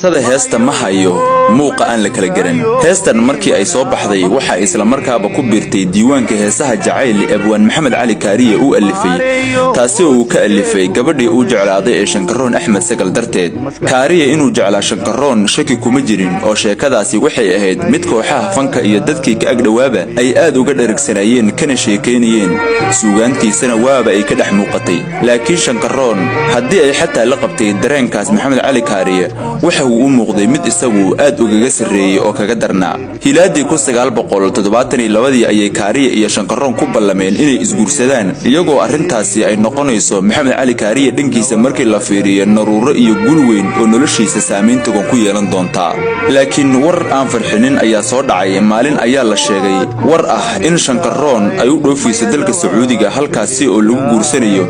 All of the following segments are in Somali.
sada heesta ma hayo muuqa aan la kala garan heestan markii ay soo baxday waxa isla markaaba ku biirtay diiwaanka heesaha jacayl abwaan maxamed cali kaariye uu alifay taasi oo uu ka alifay gabadhii uu jeclaaday ee Shankaroon Axmed Sagal darteed kaariye inuu jeclaa Shankaroon shaki kuma jirin oo sheekadaasi waxay ahayd mid kooxaha fanka iyo dadkii ka agdhawaaba ay aad uga dharagsanayeen kana sheekeynayeen suugaantiisana waaba ay ka dhex muuqatay laakiin Shankaroon haddii ay xataa la qabtay dareenkaas maxamed cali kaariye waxa uu muuqday mid isagu aad uga sareeyay oo kaga darnaa hilaadii 1972 ayay kaariye iyo Shankaroon ku ballameen inay isguursadaan iyagoo arintaasi ay noqonayso maxamed cali kaariye dhankiisa markii la fiiriyo naruuro iyo gul weyn oo noloshiisa saameyn togan ku yeelan doonta laakiin war aan farxinin ayaa soo dhacay maalin ayaa la sheegay war ah in Shankaroon ay u dhoofisay dalka Sacuudiga halkaasi oo lagu guursanayo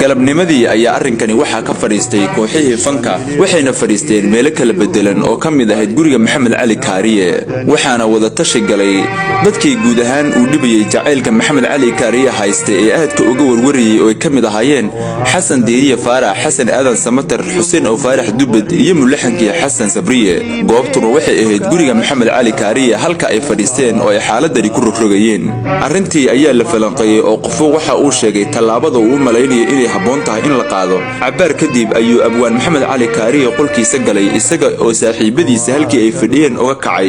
galabnimadii ayaa arrinkani waxa ka fadhiistay kooxihii fanka waxayna fadhiisteen meel kala bedelan oo kamid ahayd guriga maxamed cali kaariye waxaana wada tashi galay dadkii guud ahaan uu dhibayay jacaylka maxamed cali kaariye haystay ee aadka uga warwariyay oo kamid ahaayeen xasan diiriye faarax xasan aadan samatar xuseen oo faarax dubad iyo mulaxankii xasan sabriye goobtuna waxay ahayd guriga maxamed cali kaariye halka ay fadhiisteen oo ay xaaladani ku rogrogayeen arintii ayaa la falanqeeyay oo qofo waxa uu sheegay talaabada uu maleynayay inay haboon tahay in la qaado cabaar kadib ayuu abwaan maxamed cali kaariye qolkiisa galay isaga oo saaxiibadiisa halkii ay fadhiyeen uga kacay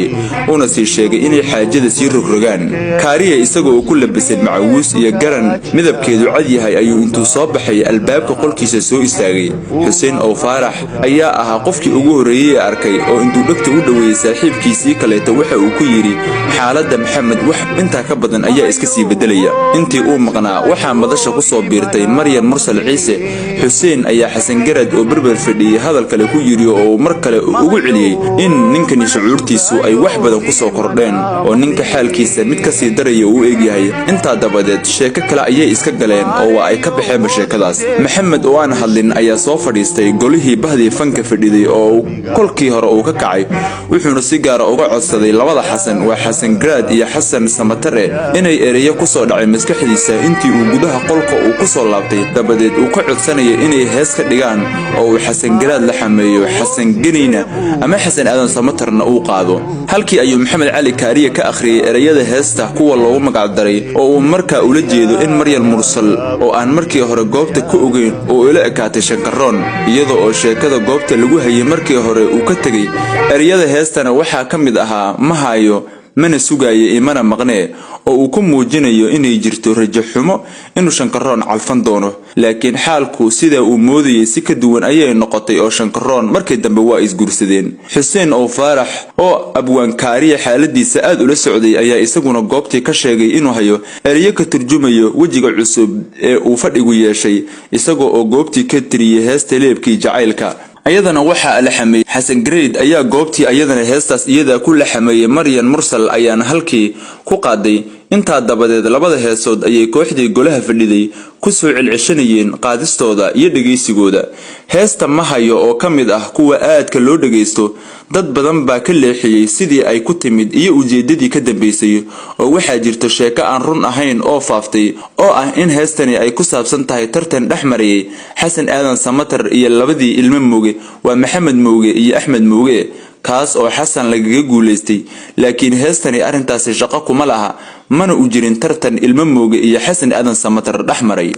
una sii sheegay inay xaajada sii rogrogaan kaariye isaga oo ku labisan macawuus iyo garan midabkeedu cad yahay ayuu intuu soo baxay albaabka qolkiisa soo istaagay xuseen oo faarax ayaa ahaa qofkii ugu horeeyay arkay oo intuu dhagta u dhaweeyay saaxiibkiisii kaleeto waxa uu ku yiri xaaladda maxamed wax inta ka badan ayaa iska sii bedelaya intii uu maqnaa waxa madasha ku soo biirtay Maryam Mursal Ciise xuseen ayaa xasan garad oo berber fadhiyay hadal kale ku yiri oo mar kale ugu celiyay in ninkani shucuurtiisu ay wax badan ku soo kordheen oo ninka xaalkiisa mid ka sii daraya uu eegyahay inta dabadeed sheeko kale ayay iska galeen oo ay ka baxeen sheekadaas maxamed oo aan hadlin ayaa soo fadhiistay golihii bahdii fanka fadhiday oo kolkii hore uu ka kacay wuxuuna si gaar ah uga codsaday labada xasan waa xasan grad iyo xasan samatare inay ereyo ku soo dhacay maskaxdiisa intii uu gudaha qolka uu ku soo laabtay dabadeed uu ka codsanayay inay hees ka dhigaan oo uu xasan grad la xameeyo xasan ganina ama xasan aadan samatarna uu qaado halkii ayuu maxamed cali kaariye ka akhriyay ereyada heesta kuwa loogu magac daray oo uu markaa ula jeedo in Maryam Mursal oo aan markii hore goobta ku ogeyn oo ila ekaatay Shankaroon iyadoo oo sheekada goobta lagu hayay markii hore uu ka tagay ereyada heestana waxa kamid ahaa ma hayo mana sugaayay imana maqnee oo uu ku muujinayo inay jirto rajo xumo inuu Shankaroon calfan doono laakiin xaalku sida uu moodayay si ka duwan ayay noqotay oo Shankaroon markii dambe waa isguursadeen xuseen oo faarax oo abwaan kaariye xaaladiisa aad ula socday ayaa isaguna goobtii ka sheegay inuu hayo ereyo ka turjumayo wajiga cusub ee uu fadhigu yeeshay isagoo oo goobtii ka tiriyay heesta leebkii jacaylka ayadana waxa la xameeyay xasan grade ayaa goobtii ayadana heestaas iyada ku la xameeyay Maryam Mursal ayaana halkii ku qaaday inta dabadeed labada heesood ayay kooxdii golaha fadhiday ku soo celcelinayeen qaadistooda iyo dhageysigooda heesta ma hayo oo kamid ah kuwa aadka loo dhageysto dad badan baa ka leexiyay sidii ay ku timid iyo ujeedadii ka dambeysay oo waxa jirto sheeko aan run ahayn oo faaftay oo ah in heestani ay ku saabsan tahay tartan dhaxmariyay xasan aadan samatar iyo labadii ilmo mooge waa maxamed mooge iyo axmed mooge kaas oo xasan lagaga guuleystay laakiin heestani arintaasi shaqo kuma laha mana u jirin tartan ilmo mooge iyo xasan aadan samatar dhaxmaray